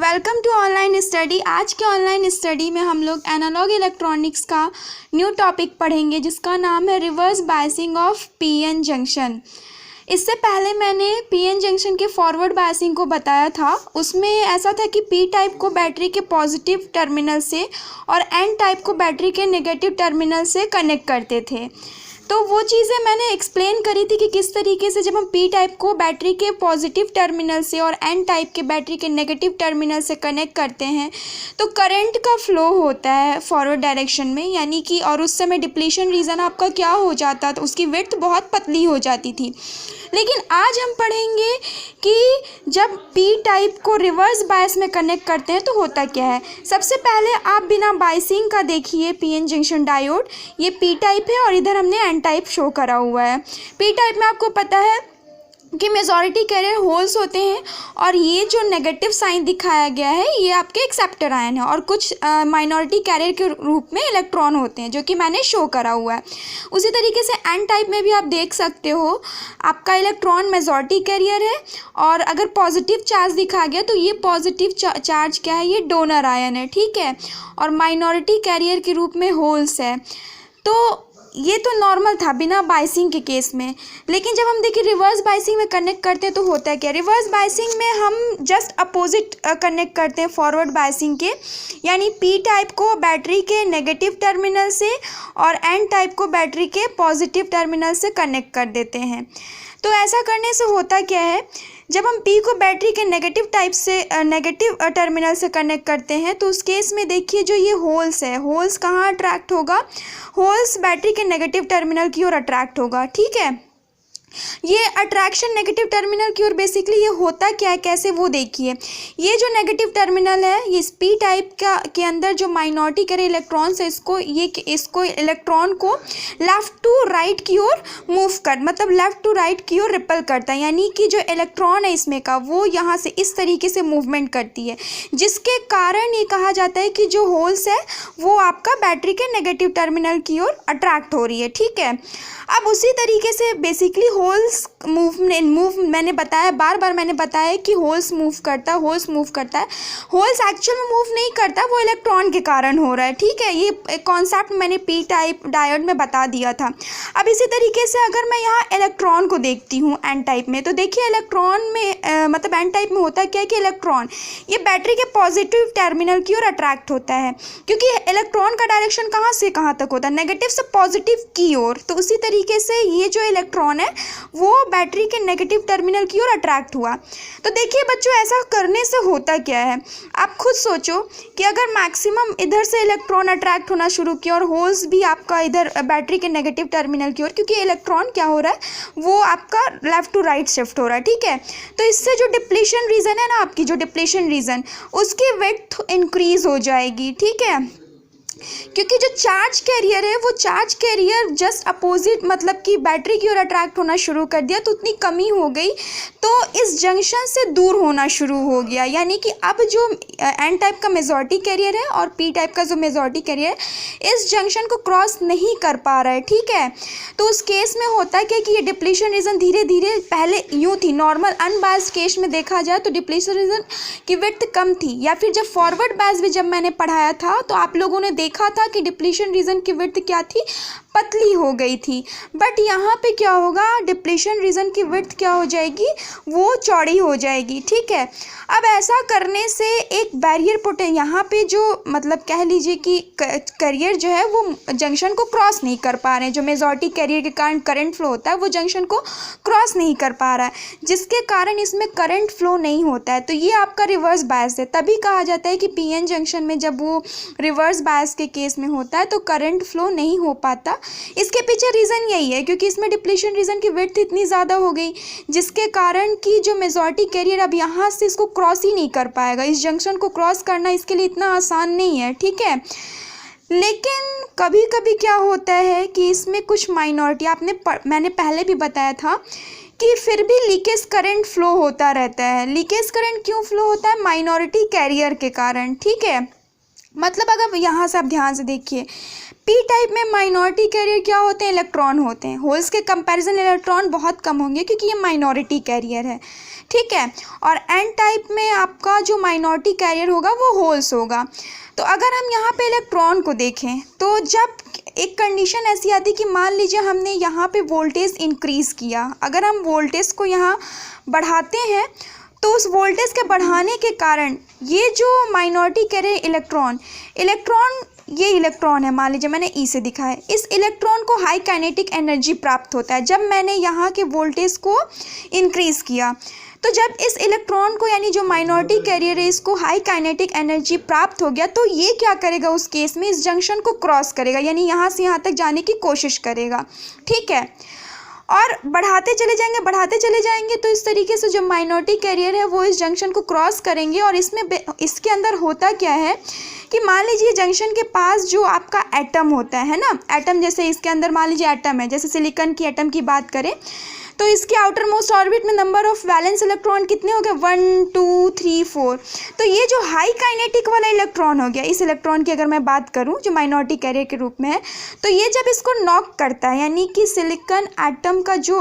Welcome to online study. आज के online study में हम लोग एनालॉग इलेक्ट्रॉनिक्स का न्यू टॉपिक पढ़ेंगे जिसका नाम है reverse biasing of PN junction. इससे पहले मैंने पीएन जंक्शन के फॉरवर्ड बायसिंग को बताया था। उसमें ऐसा था कि पी टाइप को बैटरी के पॉजिटिव टर्मिनल से और एन टाइप को बैटरी के नेगेटिव टर्मिनल से कनेक्ट करते थे। तो वो चीज़ें मैंने एक्सप्लेन करी थी कि किस तरीके से जब हम पी टाइप को बैटरी के पॉजिटिव टर्मिनल से और एन टाइप के बैटरी के नेगेटिव टर्मिनल से कनेक्ट करते हैं तो करंट का फ्लो होता है फॉरवर्ड डायरेक्शन में, यानी कि और उस समय डिप्लीशन रीजन आपका क्या हो जाता था, उसकी विड्थ बहुत पतली हो जाती थी। लेकिन आज हम पढ़ेंगे कि जब पी टाइप को रिवर्स बायस में कनेक्ट करते हैं तो होता क्या है। सबसे पहले आप बिना बायसिंग का देखिए पीएन जंक्शन डायोड, ये पी टाइप है और इधर हमने एन टाइप शो करा हुआ है। पी टाइप में आपको पता है कि मेजॉरिटी कैरियर होल्स होते हैं और ये जो नेगेटिव साइन दिखाया गया है ये आपके एक्सेप्टर आयन है और कुछ माइनॉरिटी कैरियर के रूप में इलेक्ट्रॉन होते हैं जो कि मैंने शो करा हुआ है। उसी तरीके से एन टाइप में भी आप देख सकते हो आपका इलेक्ट्रॉन मेजॉरिटी कैरियर है और अगर पॉजिटिव चार्ज दिखा गया तो ये पॉजिटिव चार्ज क्या है, ये डोनर आयन है, ठीक है, और माइनॉरिटी कैरियर के रूप में होल्स है। तो ये तो नॉर्मल था बिना बायसिंग के केस में। लेकिन जब हम देखिए रिवर्स बायसिंग में कनेक्ट करते हैं तो होता है क्या, रिवर्स बायसिंग में हम जस्ट अपोजिट कनेक्ट करते हैं फॉरवर्ड बायसिंग के, यानी पी टाइप को बैटरी के नेगेटिव टर्मिनल से और एन टाइप को बैटरी के पॉजिटिव टर्मिनल से कनेक्ट कर देते हैं। तो ऐसा करने से होता क्या है, जब हम पी को बैटरी के नेगेटिव टाइप से नेगेटिव टर्मिनल से कनेक्ट करते हैं तो उस केस में देखिए जो ये होल्स है, होल्स कहाँ अट्रैक्ट होगा, होल्स बैटरी के नेगेटिव टर्मिनल की ओर अट्रैक्ट होगा, ठीक है। ये अट्रैक्शन नेगेटिव टर्मिनल की ओर बेसिकली ये होता क्या है, कैसे वो देखिए। ये जो नेगेटिव टर्मिनल है ये पी टाइप के अंदर जो माइनॉरिटी कैरियर इलेक्ट्रॉन्स है इसको इलेक्ट्रॉन को लेफ़्ट टू राइट की ओर मूव कर, मतलब लेफ़्ट टू राइट की ओर रिपल करता है, यानी कि जो इलेक्ट्रॉन है इसमें का वो यहाँ से इस तरीके से मूवमेंट करती है, जिसके कारण ये कहा जाता है कि जो होल्स है वो आपका बैटरी के नेगेटिव टर्मिनल की ओर अट्रैक्ट हो रही है, ठीक है। अब उसी तरीके से बेसिकली होल्स मूव मैंने बताया, बार बार मैंने बताया कि होल्स मूव करता है, होल्स एक्चुअल में मूव नहीं करता, वो इलेक्ट्रॉन के कारण हो रहा है, ठीक है। ये कॉन्सेप्ट मैंने पी टाइप डायोड में बता दिया था। अब इसी तरीके से अगर मैं यहाँ इलेक्ट्रॉन को देखती हूँ एन टाइप में, तो देखिए इलेक्ट्रॉन में मतलब एन टाइप में होता क्या है कि इलेक्ट्रॉन ये बैटरी के पॉजिटिव टर्मिनल की ओर अट्रैक्ट होता है, क्योंकि इलेक्ट्रॉन का डायरेक्शन कहाँ से कहाँ तक होता है, नेगेटिव से पॉजिटिव की ओर। तो उसी तरीके से ये जो इलेक्ट्रॉन है वो बैटरी के नेगेटिव टर्मिनल की ओर अट्रैक्ट हुआ। तो देखिए बच्चों ऐसा करने से होता क्या है, आप खुद सोचो कि अगर मैक्सिमम इधर से इलेक्ट्रॉन अट्रैक्ट होना शुरू किया और होल्स भी आपका इधर बैटरी के नेगेटिव टर्मिनल की ओर, क्योंकि इलेक्ट्रॉन क्या हो रहा है वो आपका लेफ्ट टू राइट शिफ्ट हो रहा है, ठीक है। तो इससे जो डिप्लीशन रीजन है ना, आपकी जो डिप्लीशन रीजन उसकी विड्थ इंक्रीज हो जाएगी, ठीक है, क्योंकि जो चार्ज कैरियर है वो चार्ज कैरियर जस्ट अपोजिट मतलब कि बैटरी की ओर अट्रैक्ट होना शुरू कर दिया, तो उतनी कमी हो गई तो इस जंक्शन से दूर होना शुरू हो गया, यानी कि अब जो एन टाइप का मेजॉरिटी कैरियर है और पी टाइप का जो मेजॉरिटी कैरियर है इस जंक्शन को क्रॉस नहीं कर पा रहा है, ठीक है। तो उस केस में होता क्या कि ये डिप्लीशन रीजन धीरे धीरे, पहले यूँ थी नॉर्मल अनबायस्ड केस में देखा जाए तो डिप्लीशन रीजन की विड्थ कम थी, या फिर जब फॉरवर्ड बायस भी जब मैंने पढ़ाया था तो आप लोगों ने देखा था कि डिप्लीशन रीजन की विड्थ क्या थी, पतली हो गई थी। बट यहाँ पे क्या होगा, डिप्लीशन रीजन की विड्थ क्या हो जाएगी, वो चौड़ी हो जाएगी, ठीक है। अब ऐसा करने से एक बैरियर यहाँ पे जो मतलब कह लीजिए कि कैरियर जो है वो जंक्शन को क्रॉस नहीं कर पा रहे हैं, जो मेजॉरिटी कैरियर के कारण करंट फ्लो होता है वो जंक्शन को क्रॉस नहीं कर पा रहा है, जिसके कारण इसमें करंट फ्लो नहीं होता है। तो ये आपका रिवर्स बायस है, तभी कहा जाता है कि पीएन जंक्शन में जब वो रिवर्स बायस के केस में होता है तो करंट फ्लो नहीं हो पाता। इसके पीछे रीज़न यही है क्योंकि इसमें डिप्लीशन रीजन की विड्थ इतनी ज़्यादा हो गई जिसके कारण कि जो मेजॉरिटी कैरियर अब यहाँ से इसको क्रॉस ही नहीं कर पाएगा, इस जंक्शन को क्रॉस करना इसके लिए इतना आसान नहीं है, ठीक है। लेकिन कभी कभी क्या होता है कि इसमें कुछ माइनॉरिटी मैंने पहले भी बताया था कि फिर भी लीकेज करंट फ्लो होता रहता है। लीकेज करंट क्यों फ्लो होता है, माइनॉरिटी कैरियर के कारण, ठीक है। मतलब अगर यहाँ से आप ध्यान से देखिए पी टाइप में माइनॉरिटी कैरियर क्या होते हैं, इलेक्ट्रॉन होते हैं। होल्स के कंपैरिजन इलेक्ट्रॉन बहुत कम होंगे क्योंकि ये माइनॉरिटी कैरियर है, ठीक है। और एन टाइप में आपका जो माइनॉरिटी कैरियर होगा वो होल्स होगा। तो अगर हम यहाँ पे इलेक्ट्रॉन को देखें तो जब एक कंडीशन ऐसी आती कि मान लीजिए हमने यहाँ पे वोल्टेज इंक्रीज़ किया, अगर हम वोल्टेज को यहाँ बढ़ाते हैं तो उस वोल्टेज के बढ़ाने के कारण ये जो माइनॉरिटी कैरियर इलेक्ट्रॉन ये इलेक्ट्रॉन है, मान लीजिए मैंने ई से दिखा है, इस इलेक्ट्रॉन को हाई काइनेटिक एनर्जी प्राप्त होता है जब मैंने यहाँ के वोल्टेज को इंक्रीज़ किया। तो जब इस इलेक्ट्रॉन को यानी जो माइनॉरिटी कैरियर है इसको हाई काइनेटिक एनर्जी प्राप्त हो गया तो ये क्या करेगा, उस केस में इस जंक्शन को क्रॉस करेगा, यानी यहाँ से यहाँ तक जाने की कोशिश करेगा, ठीक है। और बढ़ाते चले जाएंगे तो इस तरीके से जो माइनॉरिटी कैरियर है वो इस जंक्शन को क्रॉस करेंगे। और इसके अंदर होता क्या है कि मान लीजिए जंक्शन के पास जो आपका एटम होता है ना, एटम जैसे इसके अंदर मान लीजिए एटम है, जैसे सिलिकॉन की एटम की बात करें तो इसके आउटर मोस्ट ऑर्बिट में नंबर ऑफ वैलेंस इलेक्ट्रॉन कितने हो गए, 1 2 3 4। तो ये जो हाई काइनेटिक वाला इलेक्ट्रॉन हो गया, इस इलेक्ट्रॉन की अगर मैं बात करूं जो माइनॉरिटी कैरियर के रूप में है, तो ये जब इसको नॉक करता है यानी कि सिलिकॉन एटम का जो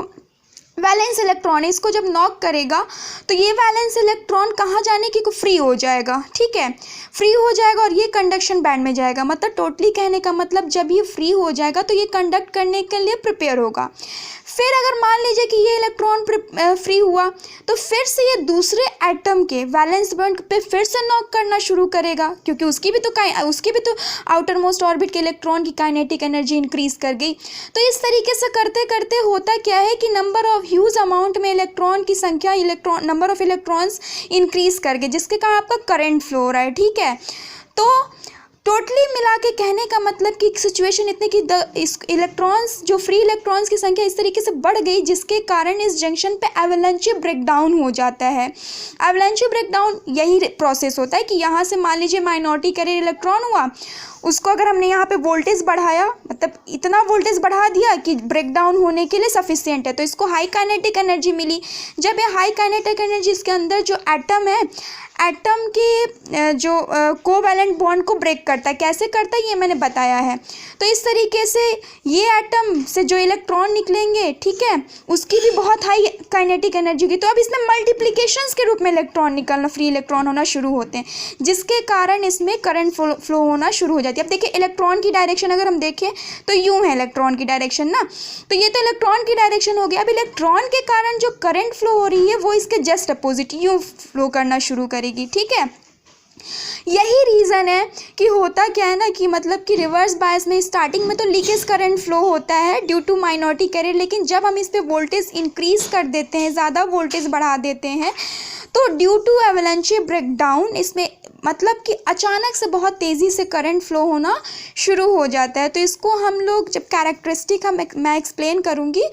वैलेंस इलेक्ट्रॉन है इसको जब नॉक करेगा तो ये वैलेंस इलेक्ट्रॉन कहाँ जाने की को फ्री हो जाएगा, ठीक है, फ्री हो जाएगा और ये कंडक्शन बैंड में जाएगा। मतलब टोटली कहने का मतलब जब ये फ्री हो जाएगा तो ये कंडक्ट करने के लिए प्रिपेयर होगा। फिर अगर मान लीजिए कि ये इलेक्ट्रॉन फ्री हुआ तो फिर से ये दूसरे एटम के वैलेंस बॉन्ड पे फिर से नॉक करना शुरू करेगा क्योंकि उसकी भी तो आउटर मोस्ट ऑर्बिट के इलेक्ट्रॉन की काइनेटिक एनर्जी इंक्रीज कर गई। तो इस तरीके से करते करते होता क्या है कि नंबर ऑफ ह्यूज अमाउंट में इलेक्ट्रॉन की संख्या नंबर ऑफ इलेक्ट्रॉन्स इंक्रीज कर गए जिसके कारण आपका करंट फ्लो हो रहा है, ठीक है। तो टोटली मिला के कहने का मतलब कि सिचुएशन इतने कि इलेक्ट्रॉन्स जो फ्री इलेक्ट्रॉन्स की संख्या इस तरीके से बढ़ गई जिसके कारण इस जंक्शन पे एवलांचे ब्रेकडाउन हो जाता है। एवलांचे ब्रेकडाउन यही प्रोसेस होता है कि यहाँ से मान लीजिए माइनॉरिटी कैरियर इलेक्ट्रॉन हुआ, उसको अगर हमने यहाँ पे वोल्टेज बढ़ाया, मतलब इतना वोल्टेज बढ़ा दिया कि ब्रेकडाउन होने के लिए सफिशिएंट है, तो इसको हाई काइनेटिक एनर्जी मिली। जब ये हाई काइनेटिक एनर्जी इसके अंदर जो एटम है, एटम के जो कोवैलेंट बॉन्ड को ब्रेक करता है, कैसे करता है ये मैंने बताया है। तो इस तरीके से ये एटम से जो इलेक्ट्रॉन निकलेंगे, ठीक है, उसकी भी बहुत हाई काइनेटिक एनर्जी होगी। तो अब इसमें मल्टीप्लिकेशंस के रूप में इलेक्ट्रॉन निकलना, फ्री इलेक्ट्रॉन होना शुरू होते हैं जिसके कारण इसमें करंट फ्लो होना शुरू हो जाती है। अब देखिए इलेक्ट्रॉन की डायरेक्शन अगर हम देखें तो यूँ है इलेक्ट्रॉन की डायरेक्शन ना, तो ये तो इलेक्ट्रॉन की डायरेक्शन हो गया। अब इलेक्ट्रॉन के कारण जो करंट फ्लो हो रही है वो इसके जस्ट अपोजिट यूँ फ्लो करना शुरू करेगी, ठीक है। यही रीज़न है कि होता क्या है ना कि मतलब कि रिवर्स बायस में स्टार्टिंग में तो लीकेज करंट फ्लो होता है ड्यू टू माइनॉरिटी कैरियर, लेकिन जब हम इस पे वोल्टेज इंक्रीज कर देते हैं, ज़्यादा वोल्टेज बढ़ा देते हैं, तो ड्यू टू एवलांचे ब्रेकडाउन इसमें मतलब कि अचानक से बहुत तेज़ी से करंट फ्लो होना शुरू हो जाता है। तो इसको हम लोग जब कैरेक्टरिस्टिक मैं एक्सप्लेन करूँगी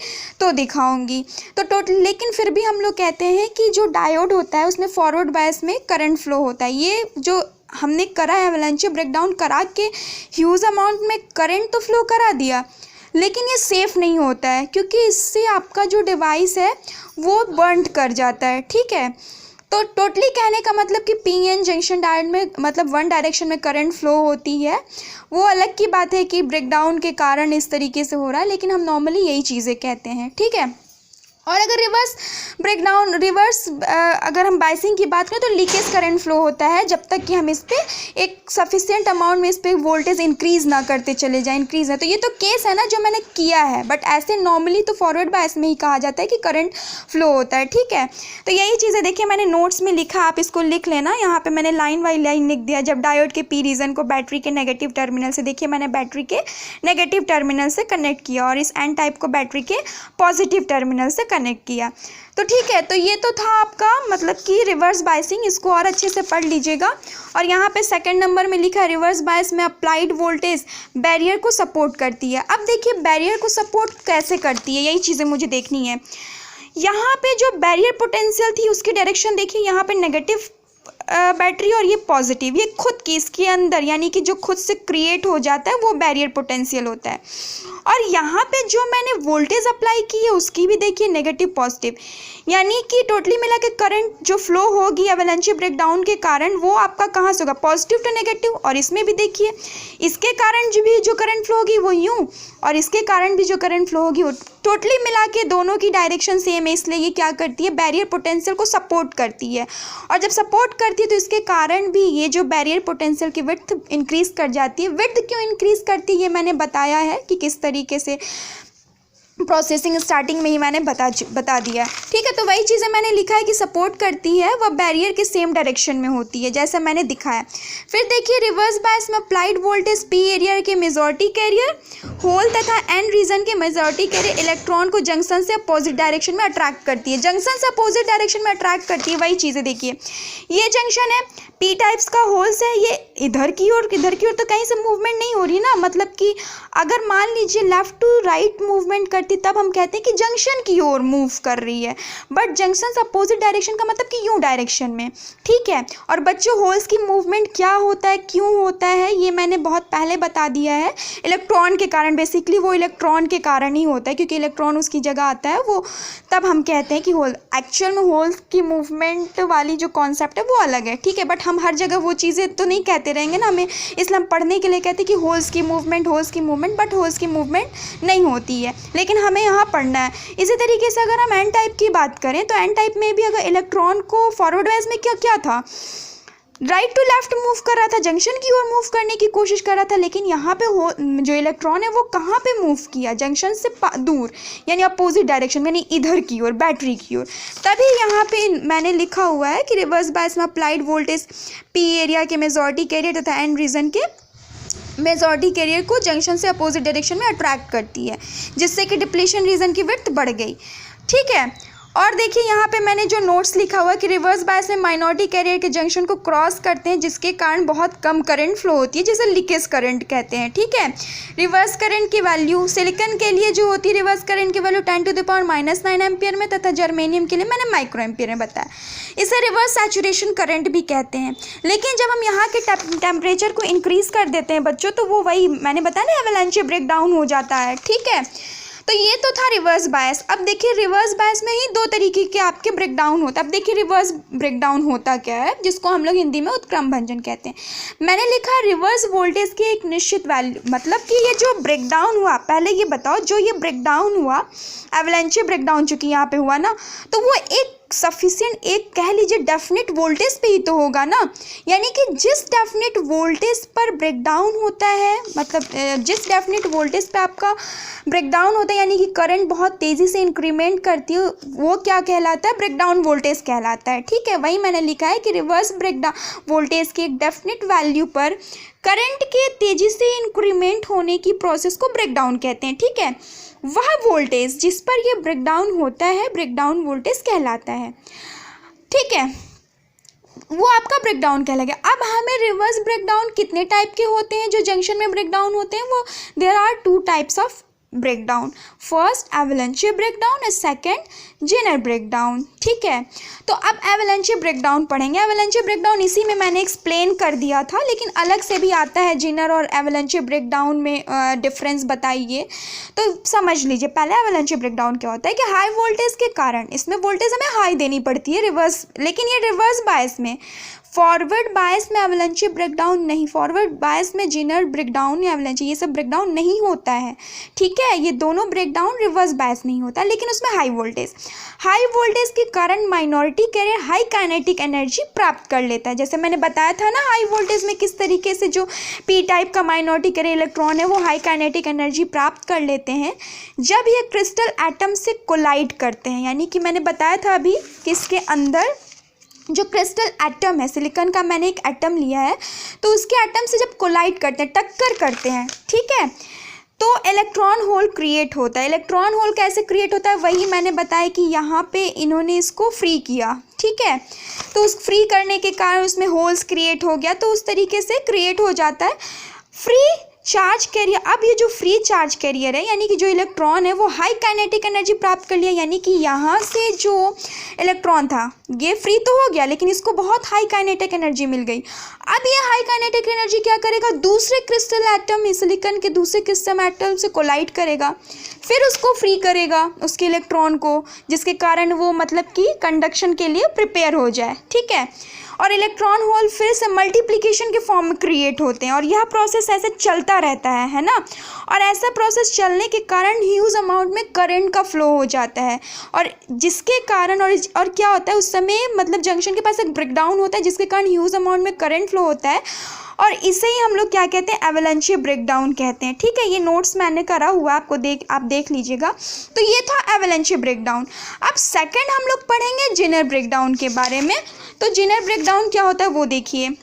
तो दिखाऊंगी। तो लेकिन फिर भी हम लोग कहते हैं कि जो डायोड होता है उसमें फॉरवर्ड बायस में करंट फ्लो होता है। ये जो हमने करा है एवलांचे ब्रेकडाउन करा के ह्यूज अमाउंट में करंट तो फ्लो करा दिया, लेकिन ये सेफ़ नहीं होता है क्योंकि इससे आपका जो डिवाइस है वो बर्न कर जाता है, ठीक है। तो टोटली कहने का मतलब कि पीएन जंक्शन डायोड में मतलब वन डायरेक्शन में करंट फ्लो होती है, वो अलग की बात है कि ब्रेकडाउन के कारण इस तरीके से हो रहा है, लेकिन हम नॉर्मली यही चीज़ें कहते हैं, ठीक है। और अगर अगर हम बायसिंग की बात करें तो लीकेज करंट फ्लो होता है जब तक कि हम इस पर एक सफिशिएंट अमाउंट में इस पर वोल्टेज इंक्रीज़ ना करते चले जाएं, इंक्रीज़ है। तो ये तो केस है ना जो मैंने किया है, बट ऐसे नॉर्मली तो फॉरवर्ड बायस में ही कहा जाता है कि करंट फ्लो होता है, ठीक है। तो यही चीज़ें देखिए मैंने नोट्स में लिखा, आप इसको लिख लेना। यहाँ पर मैंने लाइन बाई लाइन लिख दिया। जब डायोड के पी रीजन को बैटरी के नेगेटिव टर्मिनल से, देखिए मैंने बैटरी के नेगेटिव टर्मिनल से कनेक्ट किया और इस एन टाइप को बैटरी के पॉजिटिव टर्मिनल से कनेक्ट किया। तो ठीक है, तो ये तो था आपका मतलब कि रिवर्स बायसिंग, इसको और अच्छे से पढ़ लीजिएगा। और यहाँ पे सेकंड नंबर में लिखा है रिवर्स बायस में अप्लाइड वोल्टेज बैरियर को सपोर्ट करती है। अब देखिए बैरियर को सपोर्ट कैसे करती है, यही चीज़ें मुझे देखनी है। यहाँ पे जो बैरियर पोटेंशियल थी उसकी डायरेक्शन देखिए, यहाँ पे नेगेटिव बैटरी और ये पॉजिटिव, ये खुद की इसके अंदर यानी कि जो खुद से क्रिएट हो जाता है वो बैरियर पोटेंशियल होता है। और यहाँ पे जो मैंने वोल्टेज अप्लाई की है उसकी भी देखिए नेगेटिव पॉजिटिव, यानी कि टोटली मिला के करंट जो फ्लो होगी एवलांचे ब्रेकडाउन के कारण वो आपका कहाँ से होगा, पॉजिटिव टू नेगेटिव। और इसमें भी देखिए इसके कारण जो करंट फ्लो होगी वो यूँ, और इसके कारण भी जो करंट फ्लो होगी वो टोटली मिला के दोनों की डायरेक्शन सेम है, इसलिए ये क्या करती है, बैरियर पोटेंशियल को सपोर्ट करती है। और जब सपोर्ट करती है तो इसके कारण भी ये जो बैरियर पोटेंशियल की विड्थ इंक्रीज कर जाती है। विड्थ क्यों इंक्रीज करती है ये मैंने बताया है कि किस तरीके से, प्रोसेसिंग स्टार्टिंग में ही मैंने बता दिया। ठीक है, तो वही चीज़ें मैंने लिखा है कि सपोर्ट करती है वह बैरियर के सेम डायरेक्शन में होती है जैसा मैंने दिखाया। फिर देखिए रिवर्स बायस में अप्लाइड वोल्टेज पी एरिया के मेजॉरिटी कैरियर होल तथा एन रीजन के मेजॉरिटी कैरियर इलेक्ट्रॉन को जंक्शन से अपोजिट डायरेक्शन में अट्रैक्ट करती है। जंक्शन से अपोजिट डायरेक्शन में अट्रैक्ट करती है, वही चीज़ें देखिए ये जंक्शन है पी टाइप्स का होल्स है, ये इधर की ओर तो कहीं से मूवमेंट नहीं हो रही ना, मतलब कि अगर मान लीजिए लेफ्ट टू राइट मूवमेंट करती तब हम कहते हैं कि जंक्शन की ओर मूव कर रही है, बट जंक्शन से अपोजिट डायरेक्शन का मतलब कि यूँ डायरेक्शन में। ठीक है, और बच्चों होल्स की मूवमेंट क्या होता है, क्यों होता है, ये मैंने बहुत पहले बता दिया है। इलेक्ट्रॉन के कारण, बेसिकली वो इलेक्ट्रॉन के कारण ही होता है, क्योंकि इलेक्ट्रॉन उसकी जगह आता है वो, तब हम कहते हैं कि होल। एक्चुअल में होल्स की मूवमेंट वाली जो कॉन्सेप्ट है वो अलग है। ठीक है, बट हम हर जगह वो चीज़ें तो नहीं कहते रहेंगे ना, हमें इसलिए हम पढ़ने के लिए कहते हैं कि होल्स की मूवमेंट, बट होल्स की मूवमेंट नहीं होती है, लेकिन हमें यहाँ पढ़ना है। इसी तरीके से अगर हम एन टाइप की बात करें तो एन टाइप में भी अगर इलेक्ट्रॉन को फॉरवर्ड वाइज में क्या था, राइट टू लेफ्ट मूव कर रहा था, जंक्शन की ओर मूव करने की कोशिश कर रहा था, लेकिन यहाँ पे जो इलेक्ट्रॉन है वो कहाँ पे मूव किया, जंक्शन से दूर, यानी अपोजिट डायरेक्शन, यानी इधर की ओर, बैटरी की ओर। तभी यहाँ पे मैंने लिखा हुआ है कि रिवर्स बायस में अप्लाइड वोल्टेज पी एरिया के मेजॉरिटी कैरियर तथा एन रीजन के मेजॉरिटी कैरियर को जंक्शन से अपोजिट डायरेक्शन में अट्रैक्ट करती है, जिससे कि डिप्लीशन रीजन की विड्थ बढ़ गई। ठीक है, और देखिए यहाँ पे मैंने जो नोट्स लिखा हुआ है कि रिवर्स बायस में माइनॉरिटी कैरियर के जंक्शन को क्रॉस करते हैं, जिसके कारण बहुत कम करंट फ्लो होती है, जिसे लीकेज करंट कहते हैं। ठीक है, रिवर्स करंट की वैल्यू सिलिकॉन के लिए जो होती है रिवर्स करंट की वैल्यू 10⁻⁻9 एम्पियर में, तथा जर्मेनियम के लिए मैंने माइक्रो एम्पियर में बताया। इसे रिवर्स सैचुरेशन करंट भी कहते हैं। लेकिन जब हम यहाँ के टेम्परेचर को इंक्रीज कर देते हैं बच्चों, तो वो वही मैंने बताया ना, एवलांचे ब्रेकडाउन हो जाता है। ठीक है, तो ये तो था रिवर्स बायस। अब देखिए रिवर्स बायस में ही दो तरीके के आपके ब्रेकडाउन होता है। अब देखिए रिवर्स ब्रेकडाउन होता क्या है, जिसको हम लोग हिंदी में उत्क्रम भंजन कहते हैं। मैंने लिखा रिवर्स वोल्टेज की एक निश्चित वैल्यू, मतलब कि ये जो ब्रेकडाउन हुआ, पहले ये बताओ जो ये ब्रेकडाउन हुआ, एवलांचे ब्रेकडाउन चूंकि यहाँ पे हुआ ना, तो वो एक सफिशिएंट, एक कह लीजिए डेफिनेट वोल्टेज पे ही तो होगा ना, यानी कि जिस डेफिनेट वोल्टेज पर ब्रेकडाउन होता है, मतलब जिस डेफिनेट वोल्टेज पे आपका ब्रेकडाउन होता है, यानी कि करंट बहुत तेज़ी से इंक्रीमेंट करती है, वो क्या कहलाता है, ब्रेकडाउन वोल्टेज कहलाता है। ठीक है, वही मैंने लिखा है कि रिवर्स ब्रेकडाउन वोल्टेज की एक डेफिनेट वैल्यू पर करंट के तेज़ी से इंक्रीमेंट होने की प्रोसेस को ब्रेकडाउन कहते हैं। ठीक है, वह वोल्टेज जिस पर यह ब्रेकडाउन होता है ब्रेकडाउन वोल्टेज कहलाता है। ठीक है, वो आपका ब्रेकडाउन कहलाएगा। अब हमें रिवर्स ब्रेकडाउन कितने टाइप के होते हैं जो जंक्शन में ब्रेकडाउन होते हैं, वो there are 2 types of breakdown, first avalanche breakdown और सेकंड जेनर ब्रेकडाउन। ठीक है, तो अब एवलांचे ब्रेकडाउन पढ़ेंगे। एवलांचे ब्रेकडाउन इसी में मैंने एक्सप्लेन कर दिया था, लेकिन अलग से भी आता है जेनर और एवलांचे ब्रेकडाउन में डिफरेंस बताइए, तो समझ लीजिए। पहले एवलांचे ब्रेकडाउन क्या होता है कि हाई वोल्टेज के कारण, इसमें वोल्टेज हमें हाई देनी पड़ती है रिवर्स, लेकिन ये रिवर्स बायस में, फॉरवर्ड बायस में एवलांचे ब्रेकडाउन नहीं, फॉरवर्ड बायस में जेनर ब्रेकडाउन या एवलांचे ये सब ब्रेकडाउन नहीं होता है। ठीक है, ये दोनों ब्रेकडाउन रिवर्स बायस नहीं होता, लेकिन उसमें हाई वोल्टेज के कारण minority carrier high kinetic energy प्राप्त कर लेता है। जैसे मैंने बताया था ना, हाई वोल्टेज में किस तरीके से जो पी टाइप का माइनॉरिटी कैरियर इलेक्ट्रॉन है वो हाई काइनेटिक एनर्जी प्राप्त कर लेते हैं जब ये क्रिस्टल एटम से कोलाइड करते हैं। यानी कि मैंने बताया था अभी कि इसके अंदर जो क्रिस्टल एटम है, सिलिकॉन का मैंने एक एटम लिया है, तो उसके एटम से जब कोलाइड करते हैं, टक्कर करते हैं, ठीक है, तो इलेक्ट्रॉन होल क्रिएट होता है। इलेक्ट्रॉन होल कैसे क्रिएट होता है, वही मैंने बताया कि यहाँ पे इन्होंने इसको फ्री किया। ठीक है, तो उस फ्री करने के कारण उसमें होल्स क्रिएट हो गया, तो उस तरीके से क्रिएट हो जाता है। फ्री चार्ज कैरियर, अब ये जो फ्री चार्ज कैरियर है यानी कि जो इलेक्ट्रॉन है वो हाई काइनेटिक एनर्जी प्राप्त कर लिया, यानी कि यहाँ से जो इलेक्ट्रॉन था ये फ्री तो हो गया लेकिन इसको बहुत हाई काइनेटिक एनर्जी मिल गई। अब ये हाई काइनेटिक एनर्जी क्या करेगा, दूसरे क्रिस्टल एटम, सिलिकॉन के दूसरे क्रिस्टल एटम से कोलाइड करेगा, फिर उसको फ्री करेगा उसके इलेक्ट्रॉन को, जिसके कारण वो मतलब कि कंडक्शन के लिए प्रिपेयर हो जाए। ठीक है, और इलेक्ट्रॉन होल फिर से मल्टीप्लिकेशन के फॉर्म में क्रिएट होते हैं और यह प्रोसेस ऐसे चलता रहता है ना। और ऐसा प्रोसेस चलने के कारण ह्यूज अमाउंट में करंट का फ्लो हो जाता है और जिसके कारण और क्या होता है उस समय मतलब जंक्शन के पास एक ब्रेकडाउन होता है जिसके कारण ह्यूज अमाउंट में करंट फ्लो होता है और इसे ही हम लोग क्या कहते हैं, एवलांचे ब्रेकडाउन कहते हैं। ठीक है, ये नोट्स मैंने करा हुआ है, आपको आप देख लीजिएगा। तो ये था एवलांचे ब्रेकडाउन। अब सेकंड हम लोग पढ़ेंगे जेनर ब्रेकडाउन के बारे में। तो जेनर ब्रेकडाउन क्या होता है वो देखिए।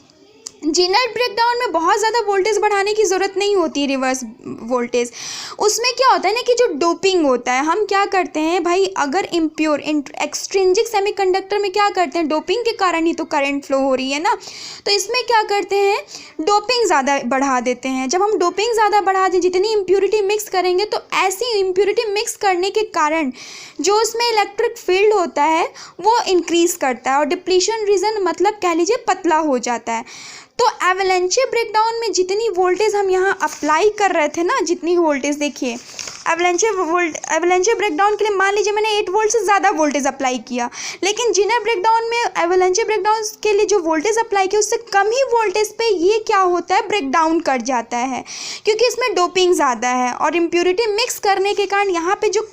जेनर ब्रेकडाउन में बहुत ज़्यादा वोल्टेज बढ़ाने की ज़रूरत नहीं होती, रिवर्स वोल्टेज। उसमें क्या होता है ना कि जो डोपिंग होता है, हम क्या करते हैं भाई, अगर इम्प्योर एक्सट्रिंजिक सेमीकंडक्टर में क्या करते हैं, डोपिंग के कारण ही तो करंट फ्लो हो रही है ना, तो इसमें क्या करते हैं, डोपिंग ज़्यादा बढ़ा देते हैं। जब हम डोपिंग ज़्यादा बढ़ा दें, जितनी इम्प्योरिटी मिक्स करेंगे तो ऐसी इम्प्योरिटी मिक्स करने के कारण जो उसमें इलेक्ट्रिक फील्ड होता है वो इंक्रीज़ करता है और डिप्लीशन रीजन मतलब कह लीजिए पतला हो जाता है। तो एवलांचे ब्रेकडाउन में जितनी वोल्टेज हम यहाँ अप्लाई कर रहे थे ना, जितनी वोल्टेज देखिए, एवलांचे ब्रेकडाउन के लिए मान लीजिए मैंने 8 वोल्ट से ज़्यादा वोल्टेज अप्लाई किया, लेकिन जेनर ब्रेकडाउन में एवलांचे ब्रेकडाउन के लिए जो वोल्टेज अप्लाई किया उससे कम ही वोल्टेज पे ये क्या होता है, ब्रेकडाउन कर जाता है, क्योंकि इसमें डोपिंग ज़्यादा है और इम्प्योरिटी मिक्स करने के कारण यहाँ पे जो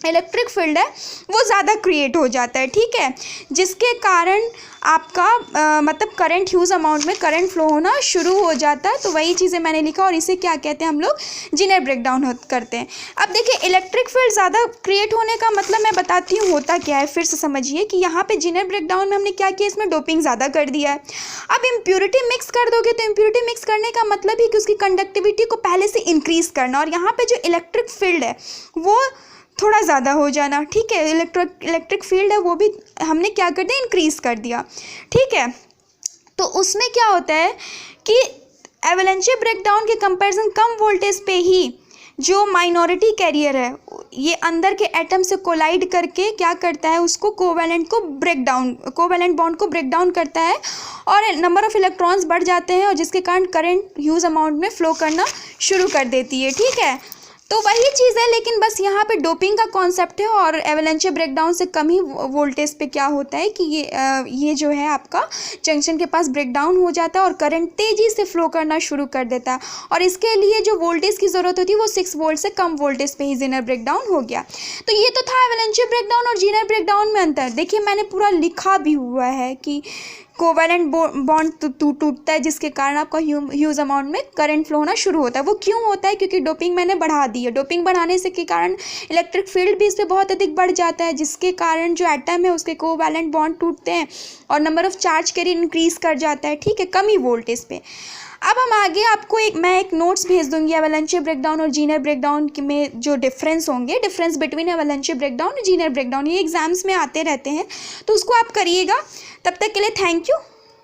इलेक्ट्रिक फील्ड है वो ज़्यादा क्रिएट हो जाता है। ठीक है, जिसके कारण आपका मतलब करंट, ह्यूज अमाउंट में करंट फ्लो होना शुरू हो जाता है। तो वही चीज़ें मैंने लिखा और इसे क्या कहते हैं हम लोग, जेनर ब्रेकडाउन करते हैं। अब देखिए इलेक्ट्रिक फील्ड ज़्यादा क्रिएट होने का मतलब मैं बताती हूँ होता क्या है, फिर से समझिए कि यहाँ पे जेनर ब्रेकडाउन में हमने क्या किया, इसमें डोपिंग ज़्यादा कर दिया है। अब इम्प्योरिटी मिक्स कर दोगे तो इम्प्योरिटी मिक्स करने का मतलब ही कि उसकी कंडक्टिविटी को पहले से इंक्रीज़ करना और यहाँ पर जो इलेक्ट्रिक फील्ड है वो थोड़ा ज़्यादा हो जाना। ठीक है, इलेक्ट्रिक फील्ड है वो भी हमने क्या कर दिया, इंक्रीज़ कर दिया। ठीक है, तो उसमें क्या होता है कि एवलांचे ब्रेकडाउन के कंपैरिजन कम वोल्टेज पे ही जो माइनॉरिटी कैरियर है ये अंदर के एटम से कोलाइड करके क्या करता है, उसको कोवेलेंट बॉन्ड को ब्रेक डाउन करता है और नंबर ऑफ इलेक्ट्रॉन्स बढ़ जाते हैं और जिसके कारण करंट ह्यूज अमाउंट में फ्लो करना शुरू कर देती है। ठीक है, तो वही चीज़ है, लेकिन बस यहाँ पे डोपिंग का कॉन्सेप्ट है और एवलांचे ब्रेकडाउन से कम ही वोल्टेज पे क्या होता है कि ये जो है आपका जंक्शन के पास ब्रेकडाउन हो जाता है और करंट तेज़ी से फ्लो करना शुरू कर देता है और इसके लिए जो वोल्टेज की ज़रूरत होती है वो 6 वोल्ट से कम वोल्टेज पे ही जेनर ब्रेकडाउन हो गया। तो ये तो था एवलांचे ब्रेकडाउन और जेनर ब्रेकडाउन में अंतर। देखिए मैंने पूरा लिखा भी हुआ है कि कोवेलेंट बॉन्ड टूटता है जिसके कारण आपका ह्यूज अमाउंट में करंट फ्लो होना शुरू होता है। वो क्यों होता है, क्योंकि डोपिंग मैंने बढ़ा दी है। डोपिंग बढ़ाने से के कारण इलेक्ट्रिक फील्ड भी इस पर बहुत अधिक बढ़ जाता है जिसके कारण जो एटम है उसके कोवेलेंट बॉन्ड टूटते हैं और number of charge carrier increase कर जाता है। ठीक है, कम ही वोल्टेज पे। अब हम आगे आपको मैं एक नोट्स भेज दूंगी एवलांचे ब्रेकडाउन और जेनर ब्रेकडाउन में जो डिफरेंस होंगे, डिफरेंस बिटवीन एवलांचे ब्रेकडाउन और जेनर ब्रेकडाउन, ये एग्जाम्स में आते रहते हैं तो उसको आप करिएगा। तब तक के लिए थैंक यू।